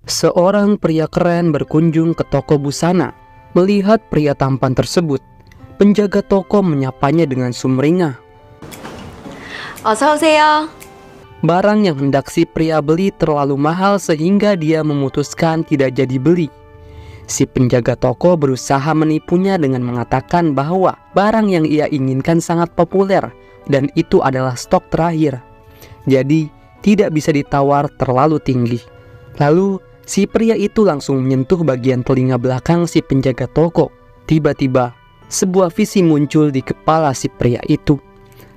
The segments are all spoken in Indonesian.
Seorang pria keren berkunjung ke toko busana. Melihat pria tampan tersebut, penjaga toko menyapanya dengan sumringah. 어서 오세요. Barang yang hendak si pria beli terlalu mahal sehingga dia memutuskan tidak jadi beli. Si penjaga toko berusaha menipunya dengan mengatakan bahwa barang yang ia inginkan sangat populer dan itu adalah stok terakhir. Jadi tidak bisa ditawar terlalu tinggi. Lalu si pria itu langsung menyentuh bagian telinga belakang si penjaga toko. Tiba-tiba sebuah visi muncul di kepala si pria itu.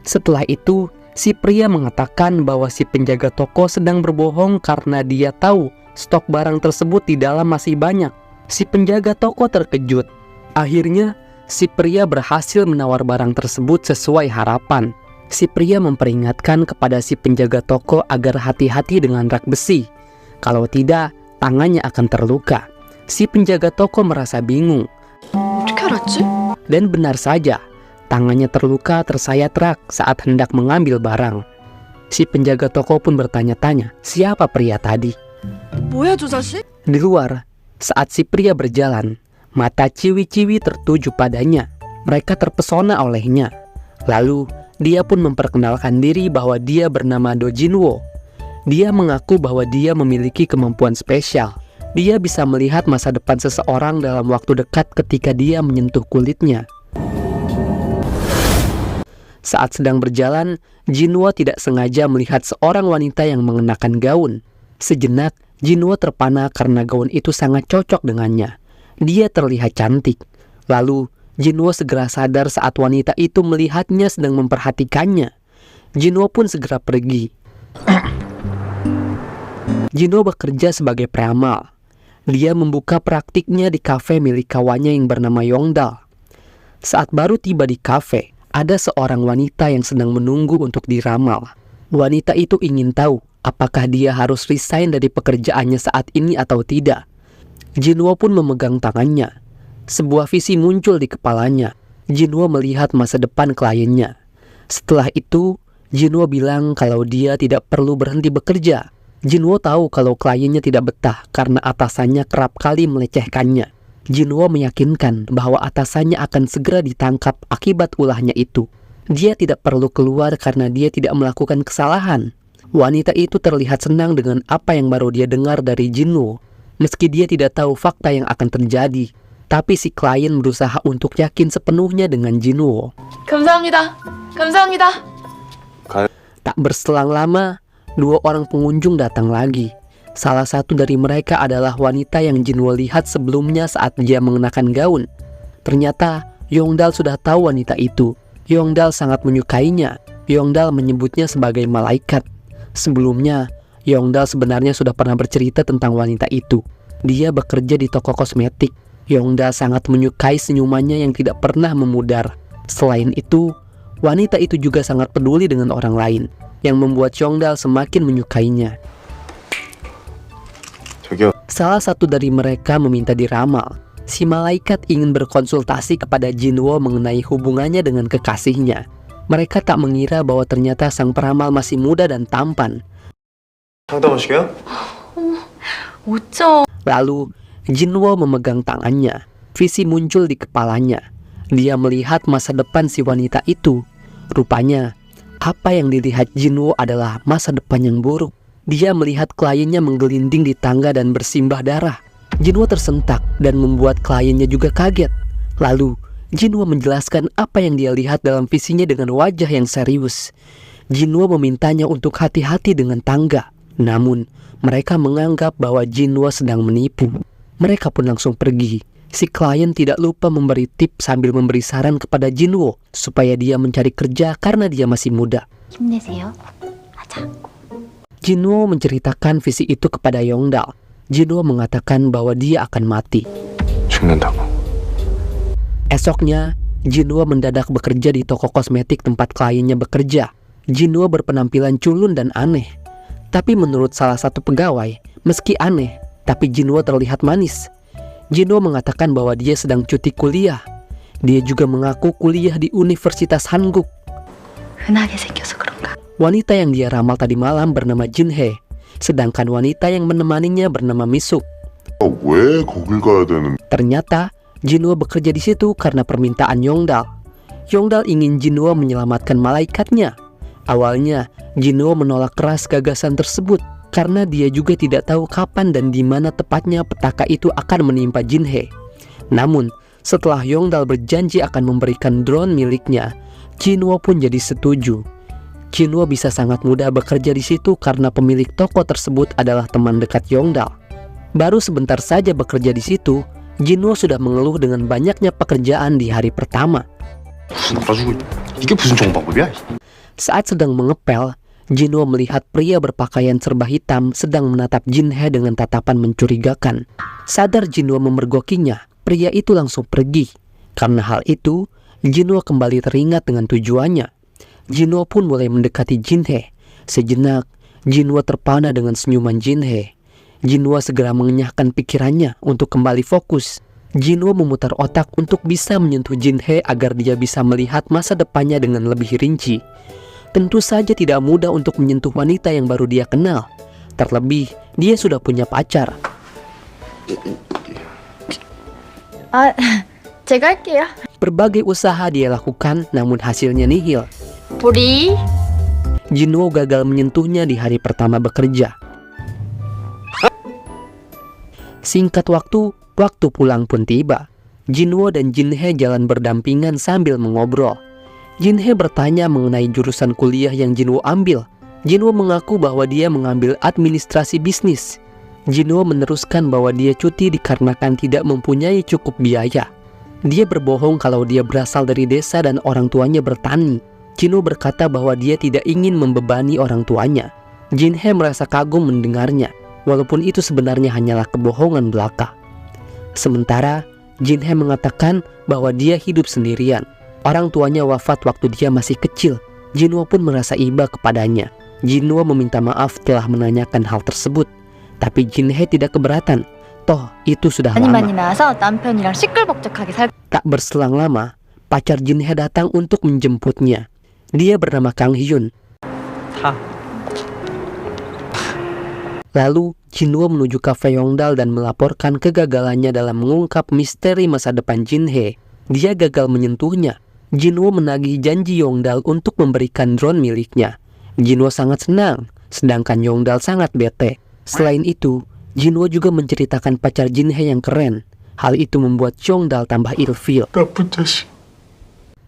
Setelah itu si pria mengatakan bahwa si penjaga toko sedang berbohong karena dia tahu stok barang tersebut di dalam masih banyak. Si penjaga toko terkejut. Akhirnya si pria berhasil menawar barang tersebut sesuai harapan. Si pria memperingatkan kepada si penjaga toko agar hati-hati dengan rak besi. Kalau tidak, tangannya akan terluka. Si penjaga toko merasa bingung. 어떻게 알았지? Dan benar saja, tangannya terluka tersayat rak saat hendak mengambil barang. Si penjaga toko pun bertanya-tanya, siapa pria tadi? 뭐야 저 자식? Di luar, saat si pria berjalan, mata ciwi-ciwi tertuju padanya. Mereka terpesona olehnya. Lalu, dia pun memperkenalkan diri bahwa dia bernama Do Jinwoo. Dia mengaku bahwa dia memiliki kemampuan spesial. Dia bisa melihat masa depan seseorang dalam waktu dekat ketika dia menyentuh kulitnya. Saat sedang berjalan, Jinwoo tidak sengaja melihat seorang wanita yang mengenakan gaun. Sejenak, Jinwoo terpana karena gaun itu sangat cocok dengannya. Dia terlihat cantik. Lalu, Jinwoo segera sadar saat wanita itu melihatnya sedang memperhatikannya. Jinwoo pun segera pergi. Jinwoo bekerja sebagai peramal. Dia membuka praktiknya di kafe milik kawannya yang bernama Yongdal. Saat baru tiba di kafe, ada seorang wanita yang sedang menunggu untuk diramal. Wanita itu ingin tahu apakah dia harus resign dari pekerjaannya saat ini atau tidak. Jinwoo pun memegang tangannya. Sebuah visi muncul di kepalanya. Jinwoo melihat masa depan kliennya. Setelah itu, Jinwoo bilang kalau dia tidak perlu berhenti bekerja. Jinwoo tahu kalau kliennya tidak betah karena atasannya kerap kali melecehkannya. Jinwoo meyakinkan bahwa atasannya akan segera ditangkap akibat ulahnya itu. Dia tidak perlu keluar karena dia tidak melakukan kesalahan. Wanita itu terlihat senang dengan apa yang baru dia dengar dari Jinwoo. Meski dia tidak tahu fakta yang akan terjadi, tapi si klien berusaha untuk yakin sepenuhnya dengan Jinwoo. 감사합니다. 감사합니다. Tak berselang lama, dua orang pengunjung datang lagi. Salah satu dari mereka adalah wanita yang Jinwoo lihat sebelumnya saat dia mengenakan gaun. Ternyata Yongdal sudah tahu wanita itu. Yongdal sangat menyukainya. Yongdal menyebutnya sebagai malaikat. Sebelumnya, Yongdal sebenarnya sudah pernah bercerita tentang wanita itu. Dia bekerja di toko kosmetik. Yongdal sangat menyukai senyumannya yang tidak pernah memudar. Selain itu, wanita itu juga sangat peduli dengan orang lain, yang membuat Yongdal semakin menyukainya. Salah satu dari mereka meminta diramal. Si malaikat ingin berkonsultasi kepada Jinwoo mengenai hubungannya dengan kekasihnya. Mereka tak mengira bahwa ternyata sang peramal masih muda dan tampan. 상담하시게요? 어쩜? Lalu, Jinwoo memegang tangannya. Visi muncul di kepalanya. Dia melihat masa depan si wanita itu. Rupanya, apa yang dilihat Jinwoo adalah masa depan yang buruk. Dia melihat kliennya menggelinding di tangga dan bersimbah darah. Jinwoo tersentak dan membuat kliennya juga kaget. Lalu, Jinwoo menjelaskan apa yang dia lihat dalam visinya dengan wajah yang serius. Jinwoo memintanya untuk hati-hati dengan tangga. Namun, mereka menganggap bahwa Jinwoo sedang menipu. Mereka pun langsung pergi. Si klien tidak lupa memberi tip sambil memberi saran kepada Jinwoo supaya dia mencari kerja karena dia masih muda. 힘내세요. 하자. Jinwoo menceritakan visi itu kepada Yongdal. Jinwoo mengatakan bahwa dia akan mati. 죽는다고. Esoknya, Jinwoo mendadak bekerja di toko kosmetik tempat kliennya bekerja. Jinwoo berpenampilan culun dan aneh. Tapi menurut salah satu pegawai, meski aneh, tapi Jinwoo terlihat manis. Jinwoo mengatakan bahwa dia sedang cuti kuliah. Dia juga mengaku kuliah di Universitas Hanguk. 흔하게 생겨서 그런가? Wanita yang dia ramal tadi malam bernama Jinhae. sedangkan wanita yang menemaninya bernama Misuk. 왜 거길 가야 되는? Ternyata Jinwo bekerja di situ karena permintaan Yongdal. Yongdal ingin Jinwo menyelamatkan malaikatnya. Awalnya Jinwo menolak keras gagasan tersebut karena dia juga tidak tahu kapan dan di mana tepatnya petaka itu akan menimpa Jinhe. Namun setelah Yongdal berjanji akan memberikan drone miliknya, Jinwo pun jadi setuju. Jinwo bisa sangat mudah bekerja di situ karena pemilik toko tersebut adalah teman dekat Yongdal. Baru sebentar saja bekerja di situ, Jinwo sudah mengeluh dengan banyaknya pekerjaan di hari pertama. 무슨 알아주고 이게 무슨 좋은 방법이야? Saat sedang mengepel, Jinwo melihat pria berpakaian serba hitam sedang menatap Jinhe dengan tatapan mencurigakan. Sadar Jinwo memergokinya, pria itu langsung pergi. Karena hal itu, Jinwo kembali teringat dengan tujuannya. Jinwo pun mulai mendekati Jinhe. Sejenak, Jinwo terpana dengan senyuman Jinhe. Jinwo segera mengenyahkan pikirannya untuk kembali fokus. Jinwo memutar otak untuk bisa menyentuh Jinhe agar dia bisa melihat masa depannya dengan lebih rinci. Tentu saja tidak mudah untuk menyentuh wanita yang baru dia kenal. Terlebih, dia sudah punya pacar. 제가 할게요. Berbagai usaha dia lakukan, namun hasilnya nihil. 보리. Jinwo gagal menyentuhnya di hari pertama bekerja. Singkat waktu pulang pun tiba. Jinwo dan Jinhe jalan berdampingan sambil mengobrol. Jinhe bertanya mengenai jurusan kuliah yang Jinwo ambil. Jinwo mengaku bahwa dia mengambil administrasi bisnis. Jinwo meneruskan bahwa dia cuti dikarenakan tidak mempunyai cukup biaya. Dia berbohong kalau dia berasal dari desa dan orang tuanya bertani. Jinwo berkata bahwa dia tidak ingin membebani orang tuanya. Jinhe merasa kagum mendengarnya, walaupun itu sebenarnya hanyalah kebohongan belaka. Sementara Jinhe mengatakan bahwa dia hidup sendirian. Orang tuanya wafat waktu dia masih kecil. Jinwo pun merasa iba kepadanya. Jinwo meminta maaf telah menanyakan hal tersebut, tapi Jinhe tidak keberatan. Toh itu sudah lama. 나서 남편이랑 시끌벅적하게 살. Tak berselang lama, pacar Jinhe datang untuk menjemputnya. Dia bernama Kang Hyun. Lalu Jinwo menuju kafe Yongdal dan melaporkan kegagalannya dalam mengungkap misteri masa depan Jinhe. Dia gagal menyentuhnya. Jinwo menagih janji Yongdal untuk memberikan drone miliknya. Jinwo sangat senang, sedangkan Yongdal sangat bete. Selain itu, Jinwo juga menceritakan pacar Jinhe yang keren. Hal itu membuat Yongdal tambah ilfil.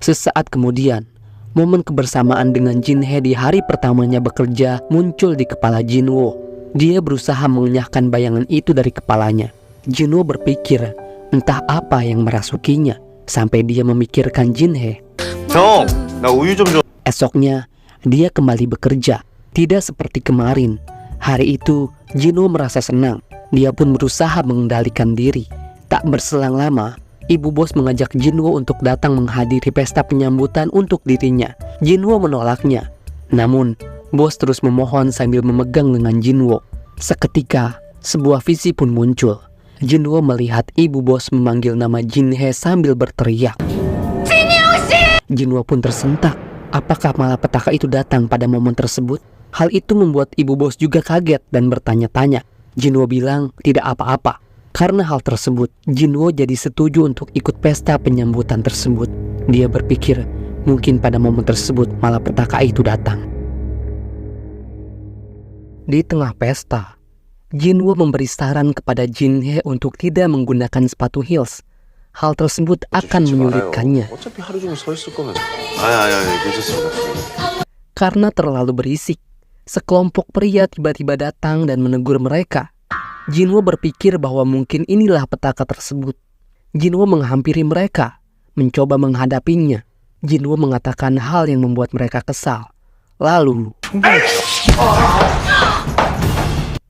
Sesaat kemudian, momen kebersamaan dengan Jinhe di hari pertamanya bekerja muncul di kepala Jinwo. Dia berusaha mengenyahkan bayangan itu dari kepalanya. Jinwo berpikir entah apa yang merasukinya, sampai dia memikirkan Jinhe. 형, 나 우유 좀 줘. Esoknya, dia kembali bekerja. Tidak seperti kemarin. Hari itu, Jinwo merasa senang. Dia pun berusaha mengendalikan diri. Tak berselang lama, ibu bos mengajak Jinwo untuk datang menghadiri pesta penyambutan untuk dirinya. Jinwo menolaknya. Namun, bos terus memohon sambil memegang lengan Jinwo. Seketika, sebuah visi pun muncul. Jinwo melihat ibu bos memanggil nama Jinhe sambil berteriak. Jinwo pun tersentak. Apakah malapetaka itu datang pada momen tersebut? Hal itu membuat ibu bos juga kaget dan bertanya-tanya. Jinwo bilang tidak apa-apa. Karena hal tersebut, Jinwo jadi setuju untuk ikut pesta penyambutan tersebut. Dia berpikir mungkin pada momen tersebut malapetaka itu datang. Di tengah pesta, Jinwo memberi saran kepada Jinhe untuk tidak menggunakan sepatu heels. Hal tersebut akan menyulitkannya. 어차피 하루 종일 서 있을 거면. 아니, 괜찮습니다. Karena terlalu berisik, sekelompok pria tiba-tiba datang dan menegur mereka. Jinwo berpikir bahwa mungkin inilah petaka tersebut. Jinwo menghampiri mereka, mencoba menghadapinya. Jinwo mengatakan hal yang membuat mereka kesal. Lalu,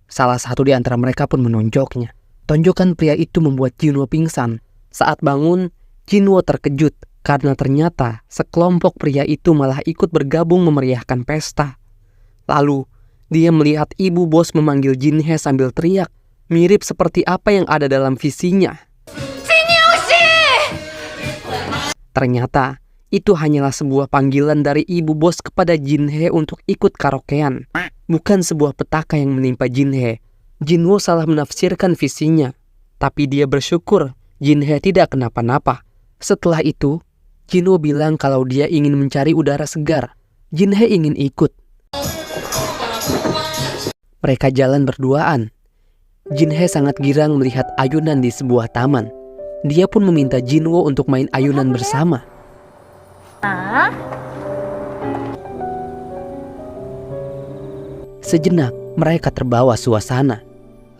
salah satu di antara mereka pun menonjoknya. Tonjokan pria itu membuat Jinwo pingsan. Saat bangun, Jinwo terkejut karena ternyata sekelompok pria itu malah ikut bergabung memeriahkan pesta. Lalu, dia melihat ibu bos memanggil Jinhe sambil teriak, mirip seperti apa yang ada dalam visinya. Ternyata, Itu hanyalah sebuah panggilan dari ibu bos kepada Jinhae untuk ikut karaokean, bukan sebuah petaka yang menimpa Jinhae. Jinwoo salah menafsirkan visinya, tapi dia bersyukur Jinhae tidak kenapa-napa. Setelah itu, Jinwoo bilang kalau dia ingin mencari udara segar. Jinhae ingin ikut. Mereka jalan berduaan. Jinhae sangat girang melihat ayunan di sebuah taman. Dia pun meminta Jinwoo untuk main ayunan bersama. Sejenak, mereka terbawa suasana.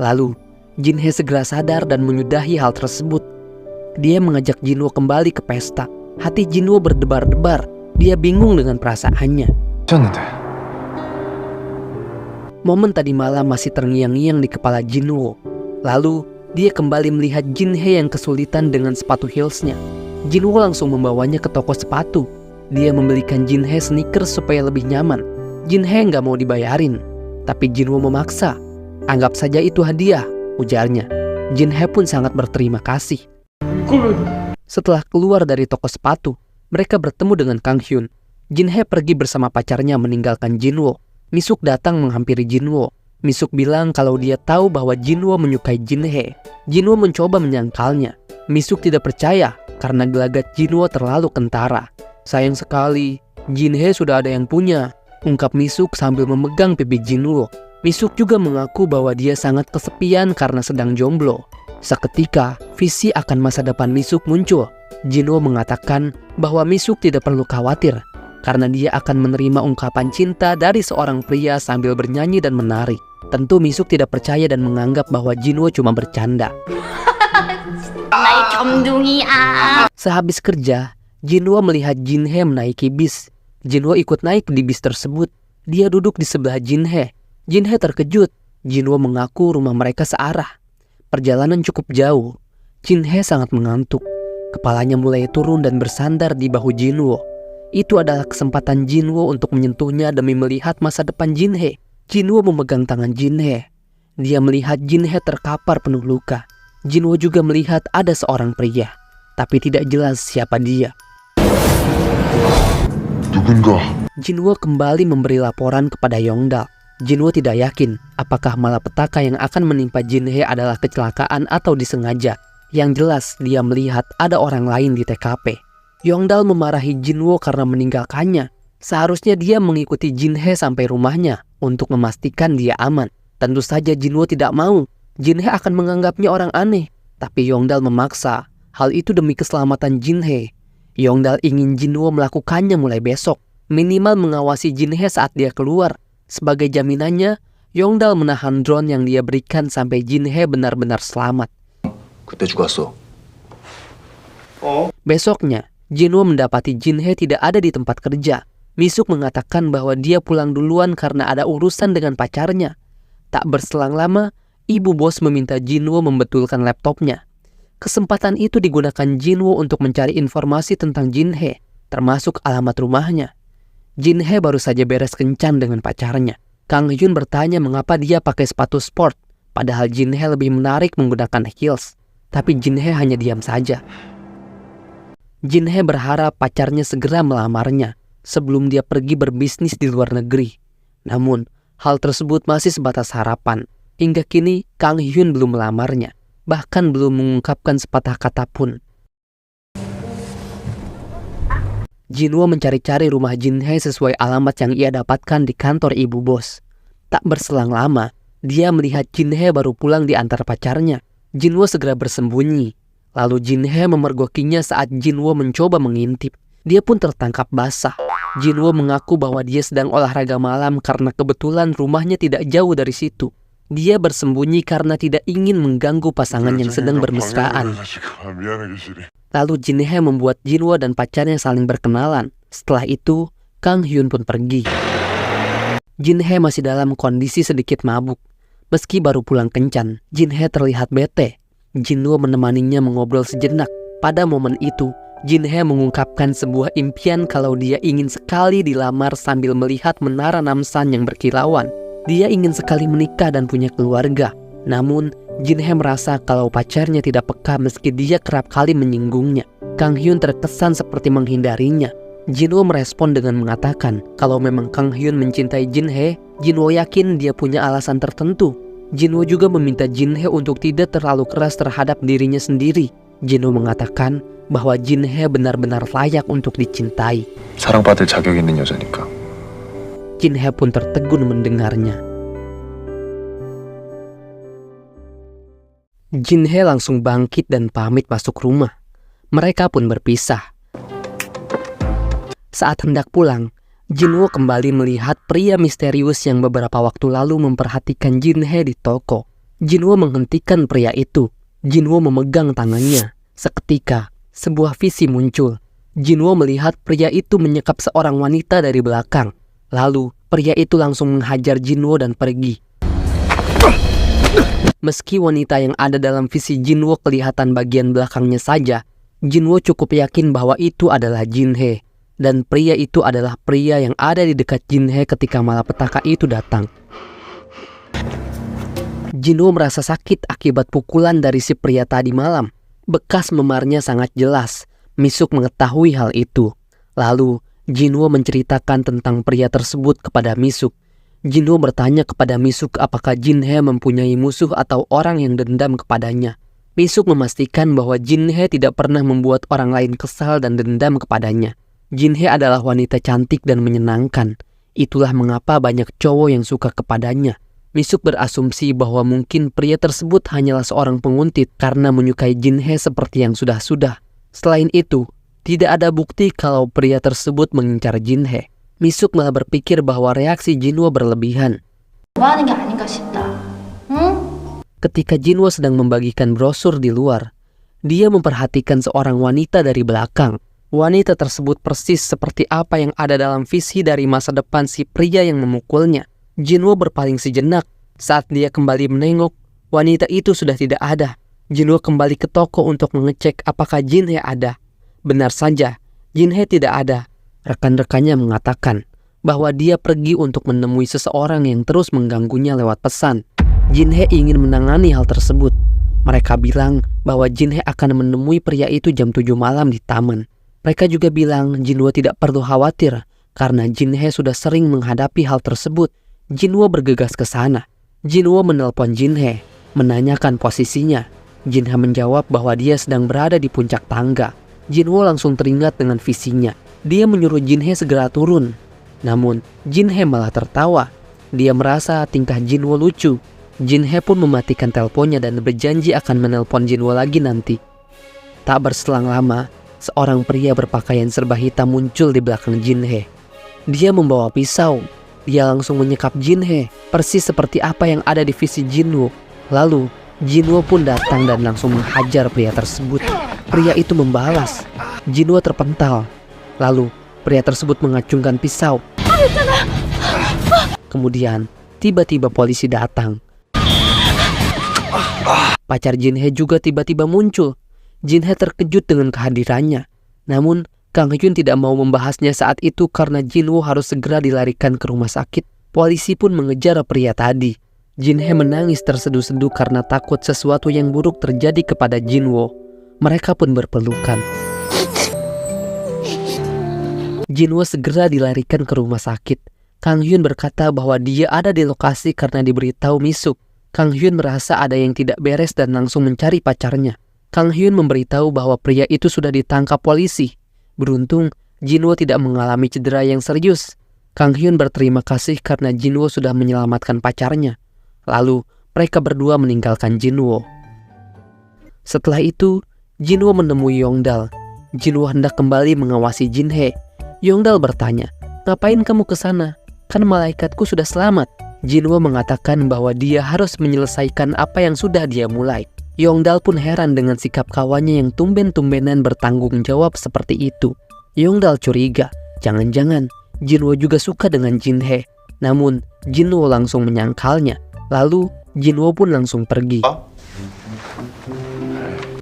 Lalu, Jinhae segera sadar dan menyudahi hal tersebut. Dia mengajak Jinwoo kembali ke pesta. Hati Jinwoo berdebar-debar. Dia bingung dengan perasaannya. Momen tadi malam masih terngiang-ngiang di kepala Jinwoo. Lalu, dia kembali melihat Jinhae yang kesulitan dengan sepatu heelsnya. Jinwoo langsung membawanya ke toko sepatu. Dia membelikan Jinhae sneakers supaya lebih nyaman. Jinhae nggak mau dibayarin, tapi Jinwoo memaksa. Anggap saja itu hadiah, ujarnya. Jinhae pun sangat berterima kasih. Setelah keluar dari toko sepatu, mereka bertemu dengan Kang Hyun. Jinhae pergi bersama pacarnya meninggalkan Jinwoo. Misuk datang menghampiri Jinwoo. Misuk bilang kalau dia tahu bahwa Jinwoo menyukai Jinhae. Jinwoo mencoba menyangkalnya. Misuk tidak percaya karena gelagat Jinwoo terlalu kentara. Sayang sekali, Jinhae sudah ada yang punya, ungkap Misuk sambil memegang pipi Jinwoo. Misuk juga mengaku bahwa dia sangat kesepian karena sedang jomblo. Seketika, visi akan masa depan Misuk muncul. Jinwoo mengatakan bahwa Misuk tidak perlu khawatir karena dia akan menerima ungkapan cinta dari seorang pria sambil bernyanyi dan menari. Tentu Misuk tidak percaya dan menganggap bahwa Jinwoo cuma bercanda. Sehabis kerja, Jinwoo melihat Jinhae menaiki bis. Jinwoo ikut naik di bis tersebut. Dia duduk di sebelah Jinhae. Jinhae terkejut. Jinwoo mengaku rumah mereka searah. Perjalanan cukup jauh. Jinhae sangat mengantuk. Kepalanya mulai turun dan bersandar di bahu Jinwoo. Itu adalah kesempatan Jinwoo untuk menyentuhnya demi melihat masa depan Jinhae. Jinwoo memegang tangan Jinhae. Dia melihat Jinhae terkapar penuh luka. Jinwoo juga melihat ada seorang pria, tapi tidak jelas siapa dia. Jinwoo kembali memberi laporan kepada Yongdal. Jinwoo tidak yakin apakah malapetaka yang akan menimpa Jinhae adalah kecelakaan atau disengaja. Yang jelas dia melihat ada orang lain di TKP. Yongdal memarahi Jinwoo karena meninggalkannya. Seharusnya dia mengikuti Jinhae sampai rumahnya untuk memastikan dia aman. Tentu saja Jinwoo tidak mau. Jinhae akan menganggapnya orang aneh. Tapi Yongdal memaksa. Hal itu demi keselamatan Jinhae. Yongdal ingin Jinwoo melakukannya mulai besok. Minimal mengawasi Jinhae saat dia keluar. Sebagai jaminannya, Yongdal menahan drone yang dia berikan sampai Jinhae benar-benar selamat. Besoknya, Jinwoo mendapati Jinhae tidak ada di tempat kerja. Misuk mengatakan bahwa dia pulang duluan karena ada urusan dengan pacarnya. Tak berselang lama, ibu bos meminta Jinwoo membetulkan laptopnya. Kesempatan itu digunakan Jinwoo untuk mencari informasi tentang Jinhae, termasuk alamat rumahnya. Jinhae baru saja beres kencan dengan pacarnya. Kang Hyun bertanya mengapa dia pakai sepatu sport, padahal Jinhae lebih menarik menggunakan heels. Tapi Jinhae hanya diam saja. Jinhae berharap pacarnya segera melamarnya sebelum dia pergi berbisnis di luar negeri. Namun, hal tersebut masih sebatas harapan. Hingga kini, Kang Hyun belum melamarnya, bahkan belum mengungkapkan sepatah kata pun. Jinwoo mencari-cari rumah Jinhae sesuai alamat yang ia dapatkan di kantor ibu bos. Tak berselang lama, dia melihat Jinhae baru pulang diantar pacarnya. Jinwoo segera bersembunyi. Lalu Jinhae memergokinya saat Jinwoo mencoba mengintip. Dia pun tertangkap basah. Jinwoo mengaku bahwa dia sedang olahraga malam karena kebetulan rumahnya tidak jauh dari situ. Dia bersembunyi karena tidak ingin mengganggu pasangan yang sedang bermesraan. Lalu Jinhae membuat Jinwoo dan pacarnya saling berkenalan. Setelah itu, Kang Hyun pun pergi. Jinhae masih dalam kondisi sedikit mabuk. Meski baru pulang kencan, Jinhae terlihat bete. Jinwoo menemaninya mengobrol sejenak. Pada momen itu, Jinhae mengungkapkan sebuah impian kalau dia ingin sekali dilamar sambil melihat menara Namsan yang berkilauan. Dia ingin sekali menikah dan punya keluarga. Namun, Jinhae merasa kalau pacarnya tidak peka meski dia kerap kali menyinggungnya. Kang Hyun terkesan seperti menghindarinya. Jinwo merespon dengan mengatakan kalau memang Kang Hyun mencintai Jinhae, Jinwo yakin dia punya alasan tertentu. Jinwo juga meminta Jinhae untuk tidak terlalu keras terhadap dirinya sendiri. Jinwo mengatakan bahwa Jinhae benar-benar layak untuk dicintai. 사랑받을 자격 있는 여자니까. Jinhae pun tertegun mendengarnya. Jinhae langsung bangkit dan pamit masuk rumah. Mereka pun berpisah. Saat hendak pulang, Jinwo kembali melihat pria misterius yang beberapa waktu lalu memperhatikan Jinhae di toko. Jinwo menghentikan pria itu. Jinwo memegang tangannya. Seketika, sebuah visi muncul. Jinwo melihat pria itu menyekap seorang wanita dari belakang. Lalu, pria itu langsung menghajar Jinwo dan pergi. Meski wanita yang ada dalam visi Jinwo kelihatan bagian belakangnya saja, Jinwo cukup yakin bahwa itu adalah Jinhae. Dan pria itu adalah pria yang ada di dekat Jinhae ketika malapetaka itu datang. Jinwo merasa sakit akibat pukulan dari si pria tadi malam. Bekas memarnya sangat jelas. Misuk mengetahui hal itu. Lalu, Jinwo menceritakan tentang pria tersebut kepada Misuk. Jinwo bertanya kepada Misuk apakah Jinhae mempunyai musuh atau orang yang dendam kepadanya. Misuk memastikan bahwa Jinhae tidak pernah membuat orang lain kesal dan dendam kepadanya. Jinhae adalah wanita cantik dan menyenangkan. Itulah mengapa banyak cowok yang suka kepadanya. Misuk berasumsi bahwa mungkin pria tersebut hanyalah seorang penguntit karena menyukai Jinhae seperti yang sudah-sudah. Selain itu, tidak ada bukti kalau pria tersebut mengincar Jinhae. Misuk malah berpikir bahwa reaksi Jinwo berlebihan. 뭐 하는 게 아닌가 싶다. 응? Ketika Jinwo sedang membagikan brosur di luar, dia memperhatikan seorang wanita dari belakang. Wanita tersebut persis seperti apa yang ada dalam visi dari masa depan si pria yang memukulnya. Jinwo berpaling sejenak. Saat dia kembali menengok, wanita itu sudah tidak ada. Jinwo kembali ke toko untuk mengecek apakah Jinhae ada. Benar saja, Jinhae tidak ada. Rekan-rekannya mengatakan bahwa dia pergi untuk menemui seseorang yang terus mengganggunya lewat pesan. Jinhae ingin menangani hal tersebut. Mereka bilang bahwa Jinhae akan menemui pria itu jam 7 malam di taman. Mereka juga bilang Jinwo tidak perlu khawatir karena Jinhae sudah sering menghadapi hal tersebut. Jinwo bergegas ke sana. Jinwo menelpon Jinhae, menanyakan posisinya. Jinhae menjawab bahwa dia sedang berada di puncak tangga. Jinwo langsung teringat dengan visinya. Dia menyuruh Jinhae segera turun. Namun, Jinhae malah tertawa. Dia merasa tingkah Jinwo lucu. Jinhae pun mematikan teleponnya dan berjanji akan menelpon Jinwo lagi nanti. Tak berselang lama, seorang pria berpakaian serba hitam muncul di belakang Jinhae. Dia membawa pisau. Dia langsung menyekap Jinhae, persis seperti apa yang ada di visi Jinwo. Lalu, Jinwo pun datang dan langsung menghajar pria tersebut. Pria itu membalas. Jinwo terpental. Lalu, pria tersebut mengacungkan pisau. Kemudian, tiba-tiba polisi datang. Pacar Jinhae juga tiba-tiba muncul. Jinhae terkejut dengan kehadirannya. Namun, Kang Hyun tidak mau membahasnya saat itu karena Jinwo harus segera dilarikan ke rumah sakit. Polisi pun mengejar pria tadi. Jinhae menangis terseduh-seduh karena takut sesuatu yang buruk terjadi kepada Jinwo. Mereka pun berpelukan. Jinwo segera dilarikan ke rumah sakit. Kang Hyun berkata bahwa dia ada di lokasi karena diberitahu Misuk. Kang Hyun merasa ada yang tidak beres dan langsung mencari pacarnya. Kang Hyun memberitahu bahwa pria itu sudah ditangkap polisi. Beruntung, Jinwo tidak mengalami cedera yang serius. Kang Hyun berterima kasih karena Jinwo sudah menyelamatkan pacarnya. Lalu, mereka berdua meninggalkan Jinwo. Setelah itu, Jinwo menemui Yongdal. Jinwo hendak kembali mengawasi Jinhae. Yongdal bertanya, "Ngapain kamu ke sana? Kan malaikatku sudah selamat." Jinwo mengatakan bahwa dia harus menyelesaikan apa yang sudah dia mulai. Yongdal pun heran dengan sikap kawannya yang tumben-tumbenan bertanggung jawab seperti itu. Yongdal curiga, jangan-jangan Jinwo juga suka dengan Jinhae. Namun, Jinwo langsung menyangkalnya. Lalu, Jinwo pun langsung pergi.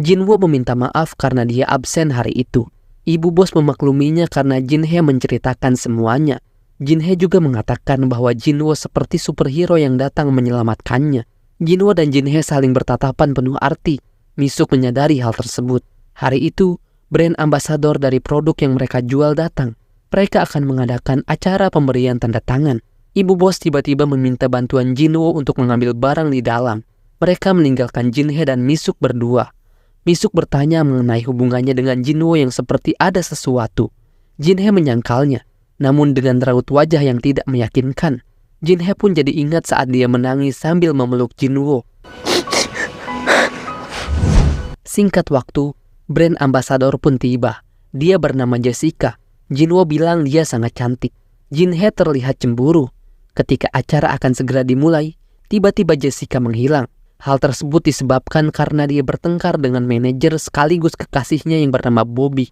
Jinwo meminta maaf karena dia absen hari itu. Ibu bos memakluminya karena Jinhae menceritakan semuanya. Jinhae juga mengatakan bahwa Jinwo seperti superhero yang datang menyelamatkannya. Jinwo dan Jinhae saling bertatapan penuh arti. Misuk menyadari hal tersebut. Hari itu, brand ambasador dari produk yang mereka jual datang. mereka akan mengadakan acara pemberian tanda tangan. Ibu bos tiba-tiba meminta bantuan Jinwoo untuk mengambil barang di dalam. Mereka meninggalkan Jinhae dan Misuk berdua. Misuk bertanya mengenai hubungannya dengan Jinwoo yang seperti ada sesuatu. Jinhae menyangkalnya, namun dengan raut wajah yang tidak meyakinkan. Jinhae pun jadi ingat saat dia menangis sambil memeluk Jinwoo. Singkat waktu, brand ambasador pun tiba. Dia bernama Jessica. Jinwoo bilang dia sangat cantik. Jinhae terlihat cemburu. Ketika acara akan segera dimulai, tiba-tiba Jessica menghilang. Hal tersebut disebabkan karena dia bertengkar dengan manajer sekaligus kekasihnya yang bernama Bobby.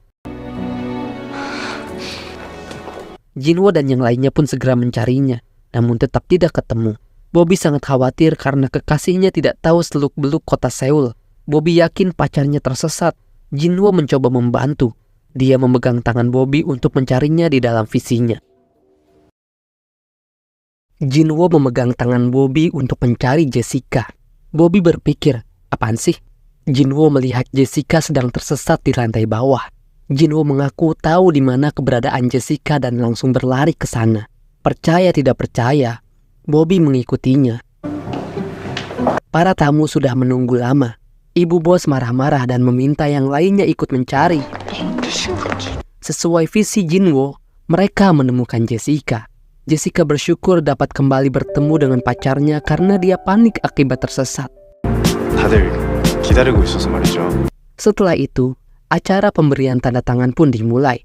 Jinwoo dan yang lainnya pun segera mencarinya, namun tetap tidak ketemu. Bobby sangat khawatir karena kekasihnya tidak tahu seluk-beluk kota Seoul. Bobby yakin pacarnya tersesat. Jinwoo mencoba membantu. Dia memegang tangan Bobby untuk mencarinya di dalam visinya. Jinwoo memegang tangan Bobby untuk mencari Jessica. Bobby berpikir, apaan sih? Jinwoo melihat Jessica sedang tersesat di lantai bawah. Jinwoo mengaku tahu di mana keberadaan Jessica dan langsung berlari ke sana. Percaya tidak percaya, Bobby mengikutinya. Para tamu sudah menunggu lama. Ibu bos marah-marah dan meminta yang lainnya ikut mencari. Sesuai visi Jinwoo, mereka menemukan Jessica. Jessica bersyukur dapat kembali bertemu dengan pacarnya karena dia panik akibat tersesat. 다들 기다리고 있어서 말이죠. Setelah itu, acara pemberian tanda tangan pun dimulai.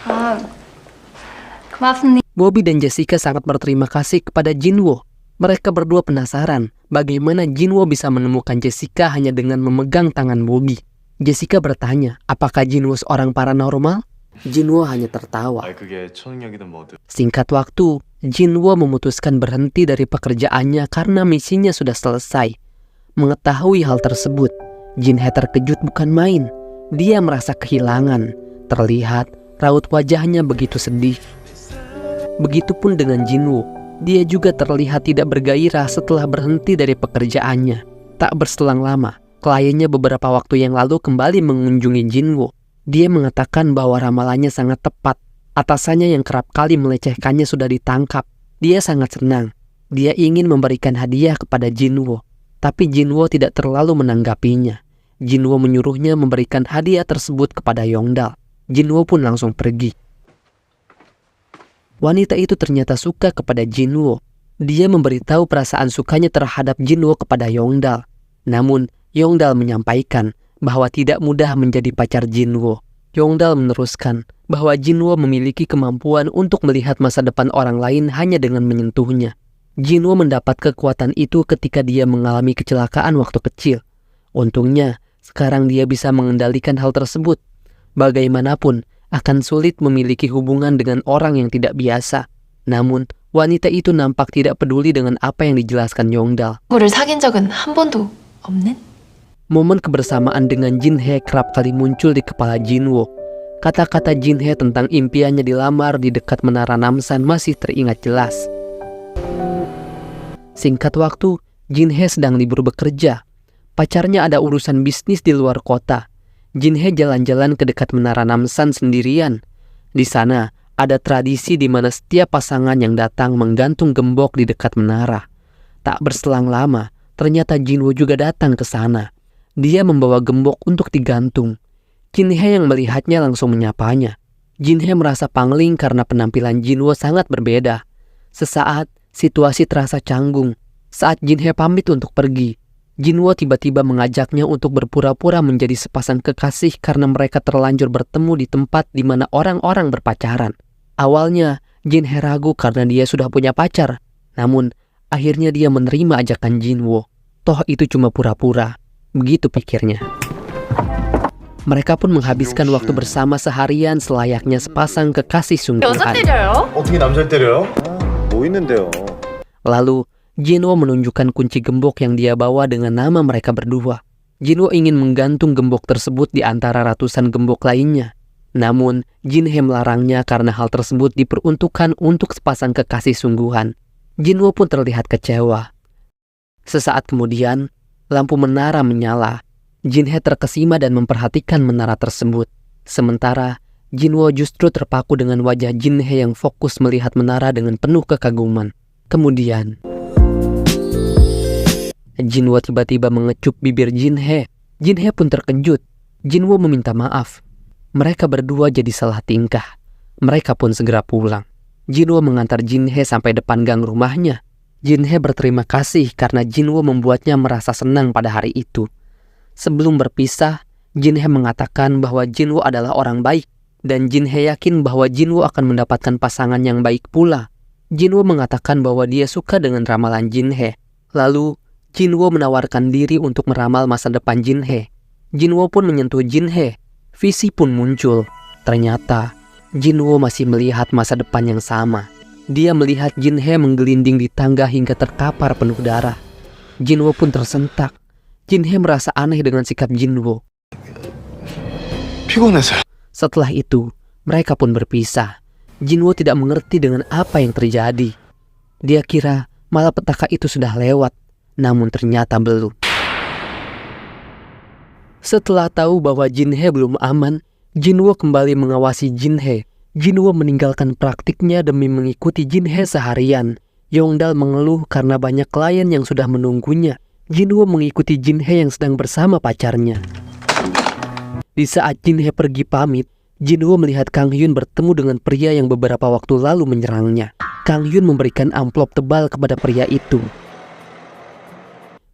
아, 고맙습니다. Bobby dan Jessica sangat berterima kasih kepada Jinwoo. Mereka berdua penasaran bagaimana Jinwoo bisa menemukan Jessica hanya dengan memegang tangan Bobby. Jessica bertanya, apakah Jinwoo seorang paranormal? Jinwoo hanya tertawa. 그게 초능력이든 뭐든. Singkat waktu, Jinwoo memutuskan berhenti dari pekerjaannya karena misinya sudah selesai. Mengetahui hal tersebut, Jinhae terkejut bukan main. Dia merasa kehilangan. Terlihat raut wajahnya begitu sedih. Begitupun dengan Jinwoo. Dia juga terlihat tidak bergairah setelah berhenti dari pekerjaannya. Tak berselang lama, kliennya beberapa waktu yang lalu kembali mengunjungi Jinwoo. Dia mengatakan bahwa ramalannya sangat tepat. Atasannya yang kerap kali melecehkannya sudah ditangkap. Dia sangat senang. Dia ingin memberikan hadiah kepada Jinwoo. Tapi Jinwoo tidak terlalu menanggapinya. Jinwoo menyuruhnya memberikan hadiah tersebut kepada Yongdal. Jinwoo pun langsung pergi. Wanita itu ternyata suka kepada Jinwoo. Dia memberitahu perasaan sukanya terhadap Jinwoo kepada Yongdal. Namun, Yongdal menyampaikan bahwa tidak mudah menjadi pacar Jinwoo. Yongdal meneruskan bahwa Jinwoo memiliki kemampuan untuk melihat masa depan orang lain hanya dengan menyentuhnya. Jinwoo mendapat kekuatan itu ketika dia mengalami kecelakaan waktu kecil. Untungnya, sekarang dia bisa mengendalikan hal tersebut. Bagaimanapun, akan sulit memiliki hubungan dengan orang yang tidak biasa. Namun, wanita itu nampak tidak peduli dengan apa yang dijelaskan Yongdal. 친구를 사귄 적은 한 번도 없는? Momen kebersamaan dengan Jinhae kerap kali muncul di kepala Jinwoo. Kata-kata Jinhae tentang impiannya dilamar di dekat Menara Namsan masih teringat jelas. Singkat waktu, Jinhae sedang libur bekerja. Pacarnya ada urusan bisnis di luar kota. Jinhae jalan-jalan ke dekat Menara Namsan sendirian. Di sana, ada tradisi di mana setiap pasangan yang datang menggantung gembok di dekat menara. Tak berselang lama, ternyata Jinwoo juga datang ke sana. Dia membawa gembok untuk digantung. Jinhae yang melihatnya langsung menyapanya. Jinhae merasa pangling karena penampilan Jinwoo sangat berbeda. Sesaat, situasi terasa canggung. Saat Jinhae pamit untuk pergi, Jinwoo tiba-tiba mengajaknya untuk berpura-pura menjadi sepasang kekasih karena mereka terlanjur bertemu di tempat di mana orang-orang berpacaran. Awalnya, Jinhae ragu karena dia sudah punya pacar. Namun, akhirnya dia menerima ajakan Jinwoo. Toh itu cuma pura-pura. Begitu pikirnya. Mereka pun menghabiskan waktu bersama seharian selayaknya sepasang kekasih sungguhan. 어떻게 남자를 때려요? 뭐 있는데요? Lalu, Jinwoo menunjukkan kunci gembok yang dia bawa dengan nama mereka berdua. Jinwoo ingin menggantung gembok tersebut di antara ratusan gembok lainnya. Namun, Jinhae melarangnya karena hal tersebut diperuntukkan untuk sepasang kekasih sungguhan. Jinwoo pun terlihat kecewa. Sesaat kemudian, lampu menara menyala. Jinhae terkesima dan memperhatikan menara tersebut. Sementara Jinwo justru terpaku dengan wajah Jinhae yang fokus melihat menara dengan penuh kekaguman. Kemudian Jinwo tiba-tiba mengecup bibir Jinhae. Jinhae pun terkejut. Jinwo meminta maaf. Mereka berdua jadi salah tingkah. Mereka pun segera pulang. Jinwo mengantar Jinhae sampai depan gang rumahnya. Jinhae berterima kasih karena Jinwo membuatnya merasa senang pada hari itu. Sebelum berpisah, Jinhae mengatakan bahwa Jinwo adalah orang baik dan Jinhae yakin bahwa Jinwo akan mendapatkan pasangan yang baik pula. Jinwo mengatakan bahwa dia suka dengan ramalan Jinhae. Lalu, Jinwo menawarkan diri untuk meramal masa depan Jinhae. Jinwo pun menyentuh Jinhae. Visi pun muncul. Ternyata, Jinwo masih melihat masa depan yang sama. Dia melihat Jinhae menggelinding di tangga hingga terkapar penuh darah. Jinwo pun tersentak. Jinhae merasa aneh dengan sikap Jinwo. 피곤해서. Setelah itu, mereka pun berpisah. Jinwo tidak mengerti dengan apa yang terjadi. Dia kira malapetaka itu sudah lewat, namun ternyata belum. Setelah tahu bahwa Jinhae belum aman, Jinwo kembali mengawasi Jinhae. Jinwo meninggalkan praktiknya demi mengikuti Jinhae seharian. Yongdal mengeluh karena banyak klien yang sudah menunggunya. Jinwo mengikuti Jinhae yang sedang bersama pacarnya. Di saat Jinhae pergi pamit, Jinwo melihat Kang Hyun bertemu dengan pria yang beberapa waktu lalu menyerangnya. Kang Hyun memberikan amplop tebal kepada pria itu.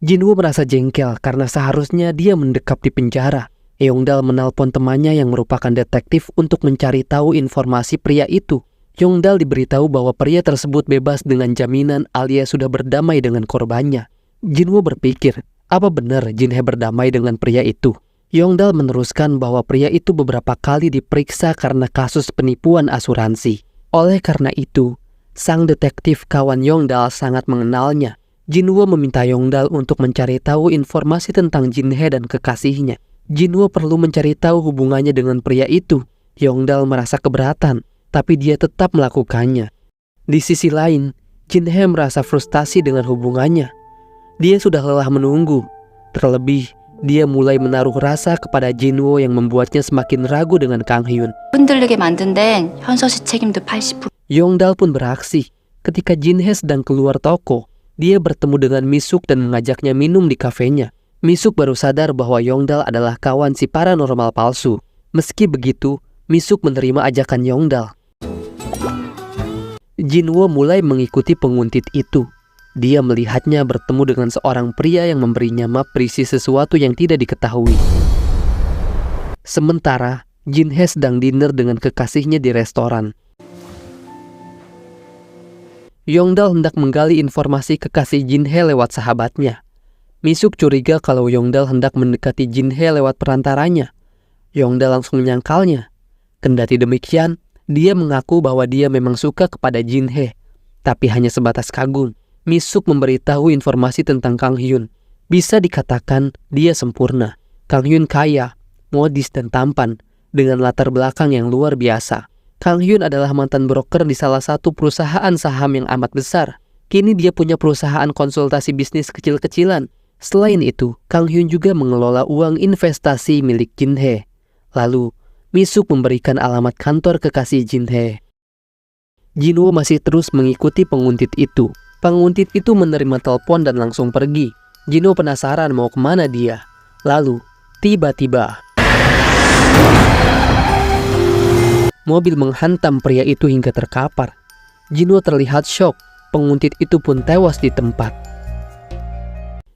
Jinwo merasa jengkel karena seharusnya dia mendekap di penjara. Yongdal menelpon temannya yang merupakan detektif untuk mencari tahu informasi pria itu. Yongdal diberitahu bahwa pria tersebut bebas dengan jaminan alias sudah berdamai dengan korbannya. Jinwo berpikir, apa benar Jinhae berdamai dengan pria itu? Yongdal meneruskan bahwa pria itu beberapa kali diperiksa karena kasus penipuan asuransi. Oleh karena itu, sang detektif kawan Yongdal sangat mengenalnya. Jinwo meminta Yongdal untuk mencari tahu informasi tentang Jinhae dan kekasihnya. Jinwo perlu mencari tahu hubungannya dengan pria itu. Yongdal merasa keberatan, tapi dia tetap melakukannya. Di sisi lain, Jinhae merasa frustasi dengan hubungannya. Dia sudah lelah menunggu. Terlebih, dia mulai menaruh rasa kepada Jinwo yang membuatnya semakin ragu dengan Kang Hyun. 흔들리게 만든 데는 현서 씨 책임도 80%. Yongdal pun beraksi. Ketika Jinhae sedang keluar toko, dia bertemu dengan Misuk dan mengajaknya minum di kafenya. Misuk baru sadar bahwa Yongdal adalah kawan si paranormal palsu. Meski begitu, Misuk menerima ajakan Yongdal. Jinwo mulai mengikuti penguntit itu. Dia melihatnya bertemu dengan seorang pria yang memberinya map berisi sesuatu yang tidak diketahui. Sementara, Jinhae sedang dinner dengan kekasihnya di restoran. Yongdal hendak menggali informasi kekasih Jinhae lewat sahabatnya. Misuk curiga kalau Yongdal hendak mendekati Jinhae lewat perantaranya. Yongdal langsung menyangkalnya. Kendati demikian, dia mengaku bahwa dia memang suka kepada Jinhae, tapi hanya sebatas kagum. Misuk memberitahu informasi tentang Kang Hyun. Bisa dikatakan dia sempurna. Kang Hyun kaya, modis dan tampan, dengan latar belakang yang luar biasa. Kang Hyun adalah mantan broker di salah satu perusahaan saham yang amat besar. Kini dia punya perusahaan konsultasi bisnis kecil-kecilan. Selain itu, Kang Hyun juga mengelola uang investasi milik Jinhae. Lalu, Misuk memberikan alamat kantor kekasih Jinhae. Jinwo masih terus mengikuti penguntit itu. Penguntit itu menerima telepon dan langsung pergi. Jinwo penasaran mau kemana dia. Lalu, tiba-tiba mobil menghantam pria itu hingga terkapar. Jinwo terlihat syok. Penguntit itu pun tewas di tempat.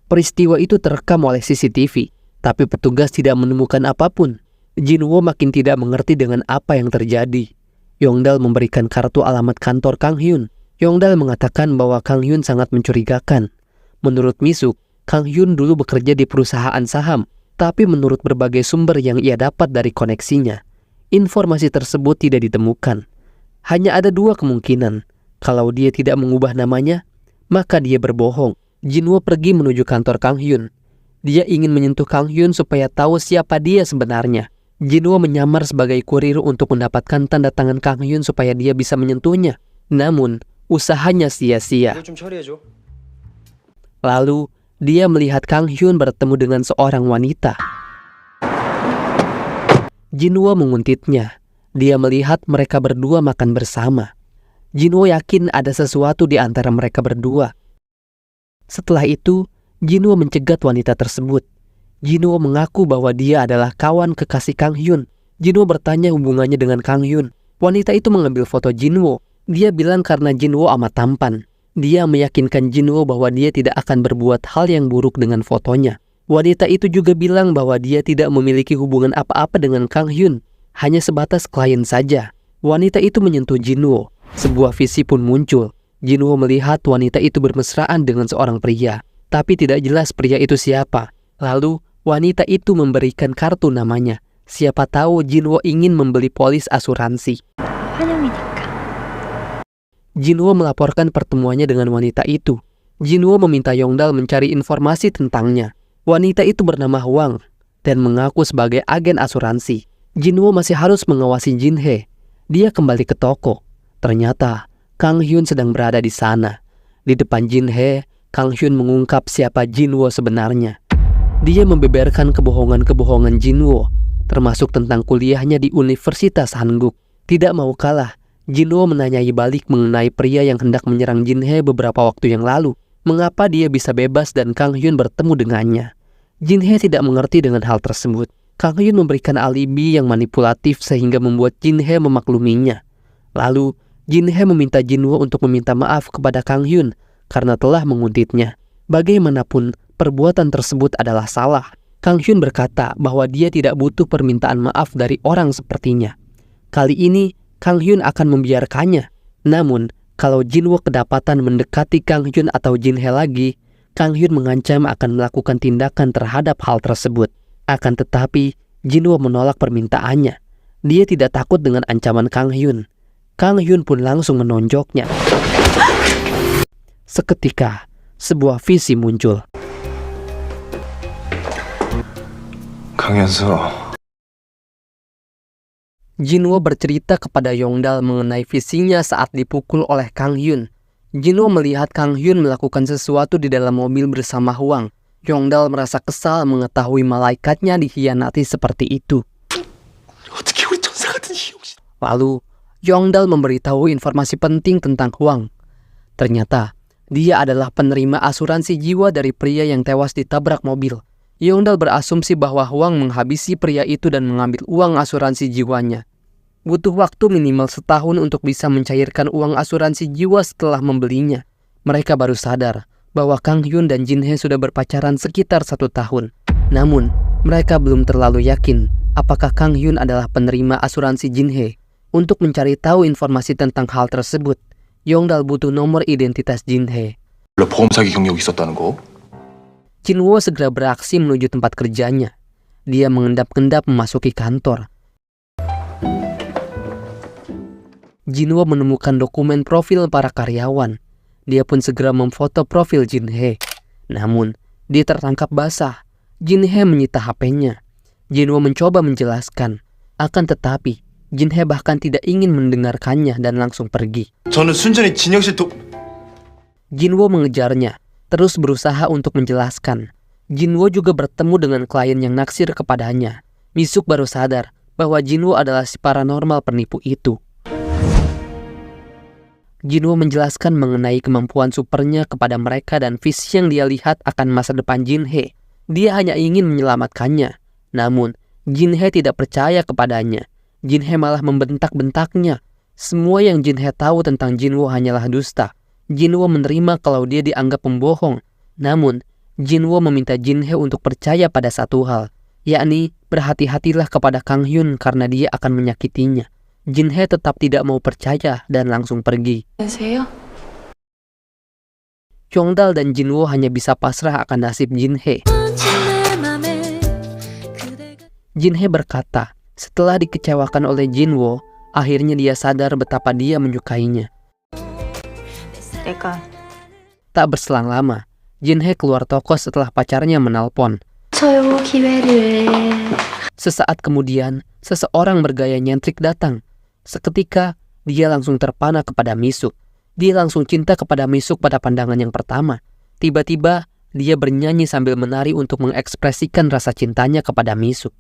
Peristiwa itu terekam oleh CCTV, tapi petugas tidak menemukan apapun. Jinwo makin tidak mengerti dengan apa yang terjadi. Yongdal memberikan kartu alamat kantor Kang Hyun. Yongdal mengatakan bahwa Kang Hyun sangat mencurigakan. Menurut Misuk, Kang Hyun dulu bekerja di perusahaan saham, tapi menurut berbagai sumber yang ia dapat dari koneksinya, informasi tersebut tidak ditemukan. Hanya ada dua kemungkinan. Kalau dia tidak mengubah namanya, maka dia berbohong. Jinwo pergi menuju kantor Kang Hyun. Dia ingin menyentuh Kang Hyun supaya tahu siapa dia sebenarnya. Jinwo menyamar sebagai kurir untuk mendapatkan tanda tangan Kang Hyun supaya dia bisa menyentuhnya. Namun, usahanya sia-sia. Lalu, dia melihat Kang Hyun bertemu dengan seorang wanita. Jinwo menguntitnya. Dia melihat mereka berdua makan bersama. Jinwo yakin ada sesuatu di antara mereka berdua. Setelah itu, Jinwo mencegat wanita tersebut. Jinwo mengaku bahwa dia adalah kawan kekasih Kang Hyun. Jinwo bertanya hubungannya dengan Kang Hyun. Wanita itu mengambil foto Jinwo. Dia bilang karena Jinwo amat tampan. Dia meyakinkan Jinwo bahwa dia tidak akan berbuat hal yang buruk dengan fotonya. Wanita itu juga bilang bahwa dia tidak memiliki hubungan apa-apa dengan Kang Hyun. Hanya sebatas klien saja. Wanita itu menyentuh Jinwo. Sebuah visi pun muncul. Jinwo melihat wanita itu bermesraan dengan seorang pria. Tapi tidak jelas pria itu siapa. Lalu wanita itu memberikan kartu namanya. Siapa tahu Jinwo ingin membeli polis asuransi. Jinwo melaporkan pertemuannya dengan wanita itu. Jinwo meminta Yongdal mencari informasi tentangnya. Wanita itu bernama Hwang dan mengaku sebagai agen asuransi. Jinwo masih harus mengawasi Jinhae. Dia kembali ke toko. Ternyata Kang Hyun sedang berada di sana. Di depan Jinhae, Kang Hyun mengungkap siapa Jinwo sebenarnya. Dia membeberkan kebohongan-kebohongan Jinwo, termasuk tentang kuliahnya di Universitas Hanguk. Tidak mau kalah, Jinwo menanyai balik mengenai pria yang hendak menyerang Jinhae beberapa waktu yang lalu. Mengapa dia bisa bebas dan Kang Hyun bertemu dengannya? Jinhae tidak mengerti dengan hal tersebut. Kang Hyun memberikan alibi yang manipulatif sehingga membuat Jinhae memakluminya. Lalu, Jinhae meminta Jinwo untuk meminta maaf kepada Kang Hyun karena telah menguntitnya. Bagaimanapun, perbuatan tersebut adalah salah. Kang Hyun berkata bahwa dia tidak butuh permintaan maaf dari orang sepertinya. Kali ini, Kang Hyun akan membiarkannya. Namun, kalau Jinwo kedapatan mendekati Kang Hyun atau Jinhae lagi, Kang Hyun mengancam akan melakukan tindakan terhadap hal tersebut. Akan tetapi, Jinwo menolak permintaannya. Dia tidak takut dengan ancaman Kang Hyun. Kang Hyun pun langsung menonjoknya. Seketika, sebuah visi muncul. 강현수, Jinwo bercerita kepada Yongdal mengenai visinya saat dipukul oleh Kang Hyun. Jinwo melihat Kang Hyun melakukan sesuatu di dalam mobil bersama Hwang. Yongdal merasa kesal mengetahui malaikatnya dikhianati seperti itu. Lalu, Yongdal memberitahu informasi penting tentang Hwang. Ternyata, dia adalah penerima asuransi jiwa dari pria yang tewas ditabrak mobil. Yongdal berasumsi bahwa Hwang menghabisi pria itu dan mengambil uang asuransi jiwanya. Butuh waktu minimal setahun untuk bisa mencairkan uang asuransi jiwa setelah membelinya. Mereka baru sadar bahwa Kang Hyun dan Jinhae sudah berpacaran sekitar 1 tahun. Namun, mereka belum terlalu yakin apakah Kang Hyun adalah penerima asuransi Jinhae. Untuk mencari tahu informasi tentang hal tersebut, Yongdal butuh nomor identitas Jinhae. 원래 보험 사기 경력이 있었다는 거? Jinwo segera beraksi menuju tempat kerjanya. Dia mengendap-endap memasuki kantor. Jinwo menemukan dokumen profil para karyawan. Dia pun segera memfoto profil Jinhae. Namun, dia tertangkap basah. Jinhae menyita HP-nya. Jinwo mencoba menjelaskan. Akan tetapi, Jinhae bahkan tidak ingin mendengarkannya dan langsung pergi. 저는 순전히 진영실 Jinwo mengejarnya, terus berusaha untuk menjelaskan. Jinwo juga bertemu dengan klien yang naksir kepadanya. Misuk baru sadar bahwa Jinwo adalah si paranormal penipu itu. Jinwo menjelaskan mengenai kemampuan supernya kepada mereka dan visi yang dia lihat akan masa depan Jinhae. Dia hanya ingin menyelamatkannya. Namun, Jinhae tidak percaya kepadanya. Jinhae malah membentak-bentaknya. Semua yang Jinhae tahu tentang Jinwo hanyalah dusta. Jinwo menerima kalau dia dianggap pembohong. Namun, Jinwo meminta Jinhae untuk percaya pada satu hal, yakni berhati-hatilah kepada Kang Hyun karena dia akan menyakitinya. Jinhae tetap tidak mau percaya dan langsung pergi. Yongdal dan Jinwo hanya bisa pasrah akan nasib Jinhae. Jinhae berkata, setelah dikecewakan oleh Jinwo, akhirnya dia sadar betapa dia menyukainya. Tak berselang lama, Jinhae keluar toko setelah pacarnya menelpon. Sesaat kemudian, seseorang bergaya nyentrik datang. Seketika, dia langsung terpana kepada Misuk. Dia langsung cinta kepada Misuk pada pandangan yang pertama. Tiba-tiba, dia bernyanyi sambil menari untuk mengekspresikan rasa cintanya kepada Misuk.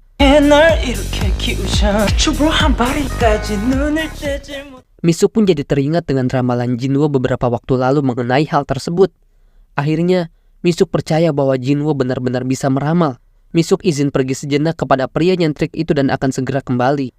Misuk pun jadi teringat dengan ramalan Jinwo beberapa waktu lalu mengenai hal tersebut. Akhirnya, Misuk percaya bahwa Jinwo benar-benar bisa meramal. Misuk izin pergi sejenak kepada pria nyentrik itu dan akan segera kembali.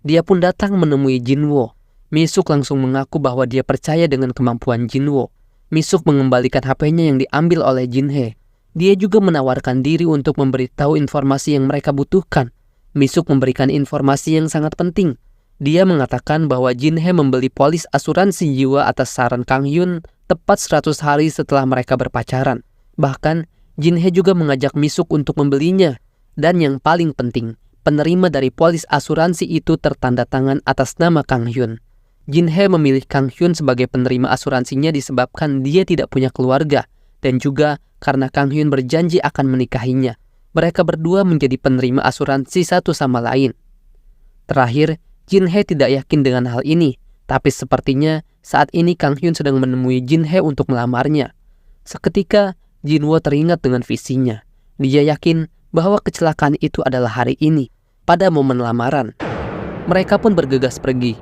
Dia pun datang menemui Jinwo. Misuk langsung mengaku bahwa dia percaya dengan kemampuan Jinwo. Misuk mengembalikan HP-nya yang diambil oleh Jinhe. Dia juga menawarkan diri untuk memberitahu informasi yang mereka butuhkan. Misuk memberikan informasi yang sangat penting. Dia mengatakan bahwa Jinhe membeli polis asuransi jiwa atas saran Kang Hyun tepat 100 hari setelah mereka berpacaran. Bahkan, Jinhe juga mengajak Misuk untuk membelinya. Dan yang paling penting, penerima dari polis asuransi itu tertanda tangan atas nama Kang Hyun. Jinhe memilih Kang Hyun sebagai penerima asuransinya disebabkan dia tidak punya keluarga. Dan juga karena Kang Hyun berjanji akan menikahinya. Mereka berdua menjadi penerima asuransi satu sama lain. Terakhir, Jinhe tidak yakin dengan hal ini, tapi sepertinya saat ini Kang Hyun sedang menemui Jinhe untuk melamarnya. Seketika, Jinwo teringat dengan visinya. Dia yakin bahwa kecelakaan itu adalah hari ini, pada momen lamaran. Mereka pun bergegas pergi.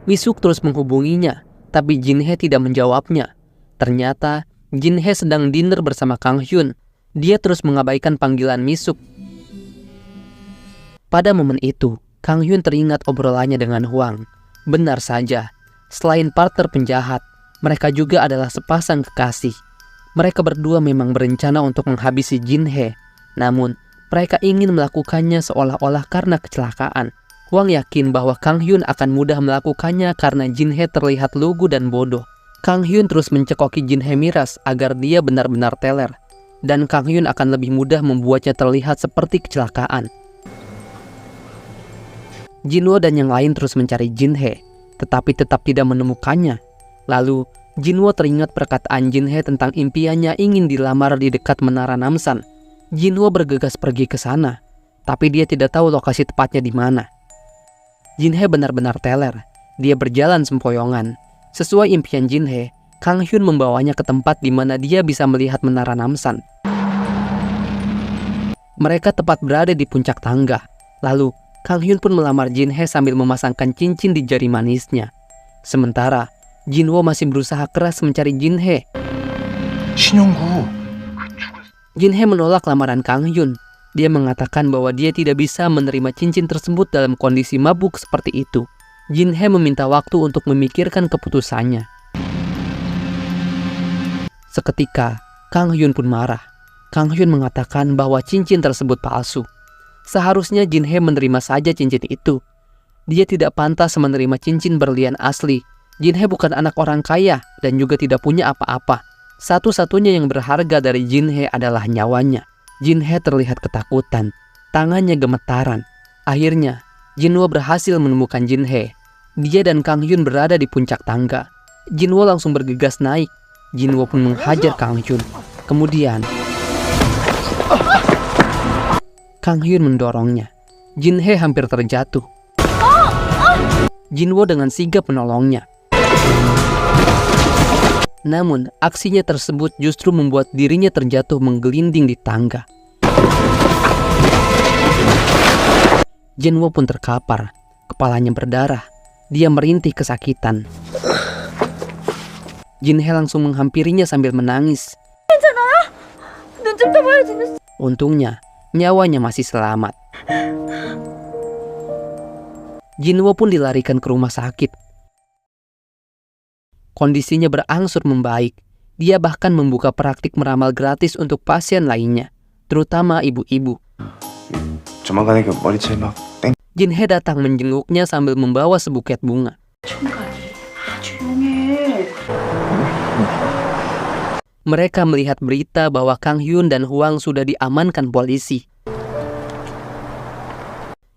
Misuk terus menghubunginya, tapi Jinhe tidak menjawabnya. Ternyata, Jinhe sedang dinner bersama Kang Hyun. Dia terus mengabaikan panggilan Misuk. Pada momen itu, Kang Hyun teringat obrolannya dengan Hwang. Benar saja, selain partner penjahat, mereka juga adalah sepasang kekasih. Mereka berdua memang berencana untuk menghabisi Jinhe. Namun, mereka ingin melakukannya seolah-olah karena kecelakaan. Hwang yakin bahwa Kang Hyun akan mudah melakukannya karena Jinhe terlihat lugu dan bodoh. Kang Hyun terus mencekoki Jinhe miras agar dia benar-benar teler. Dan Kang Hyun akan lebih mudah membuatnya terlihat seperti kecelakaan. Jinwo dan yang lain terus mencari Jinhe, tetapi tetap tidak menemukannya. Lalu, Jinwo teringat perkataan Jinhe tentang impiannya ingin dilamar di dekat Menara Namsan. Jinwo bergegas pergi ke sana, tapi dia tidak tahu lokasi tepatnya di mana. Jinhe benar-benar teler. Dia berjalan sempoyongan. Sesuai impian Jinhe, Kang Hyun membawanya ke tempat di mana dia bisa melihat Menara Namsan. Mereka tepat berada di puncak tangga. Lalu, Kang Hyun pun melamar Jinhe sambil memasangkan cincin di jari manisnya. Sementara, Jinwo masih berusaha keras mencari Jinhe. 신영구. Jinhe menolak lamaran Kang Hyun. Dia mengatakan bahwa dia tidak bisa menerima cincin tersebut dalam kondisi mabuk seperti itu. Jinhe meminta waktu untuk memikirkan keputusannya. Seketika, Kang Hyun pun marah. Kang Hyun mengatakan bahwa cincin tersebut palsu. Seharusnya Jinhe menerima saja cincin itu. Dia tidak pantas menerima cincin berlian asli. Jinhe bukan anak orang kaya dan juga tidak punya apa-apa. Satu-satunya yang berharga dari Jinhe adalah nyawanya. Jinhe terlihat ketakutan. Tangannya gemetaran. Akhirnya, Jinwo berhasil menemukan Jinhe. Dia dan Kang Hyun berada di puncak tangga. Jinwo langsung bergegas naik. Jinwo pun menghajar Kang Hyun. Kemudian, Kang Hyun mendorongnya. Jinhe hampir terjatuh. Jinwo dengan sigap menolongnya. Namun, aksinya tersebut justru membuat dirinya terjatuh menggelinding di tangga. Jinwo pun terkapar. Kepalanya berdarah. Dia merintih kesakitan. Jinhe langsung menghampirinya sambil menangis. Untungnya, nyawanya masih selamat. Jinwo pun dilarikan ke rumah sakit. Kondisinya berangsur membaik. Dia bahkan membuka praktik meramal gratis untuk pasien lainnya, terutama ibu-ibu. 조만간에 머리채 막 땡. Jinhe datang menjenguknya sambil membawa sebuket bunga. Mereka melihat berita bahwa Kang Hyun dan Hwang sudah diamankan polisi.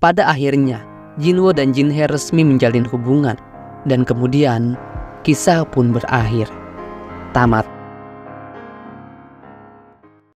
Pada akhirnya, Jinwo dan Jinhe resmi menjalin hubungan. Dan kemudian, kisah pun berakhir. Tamat.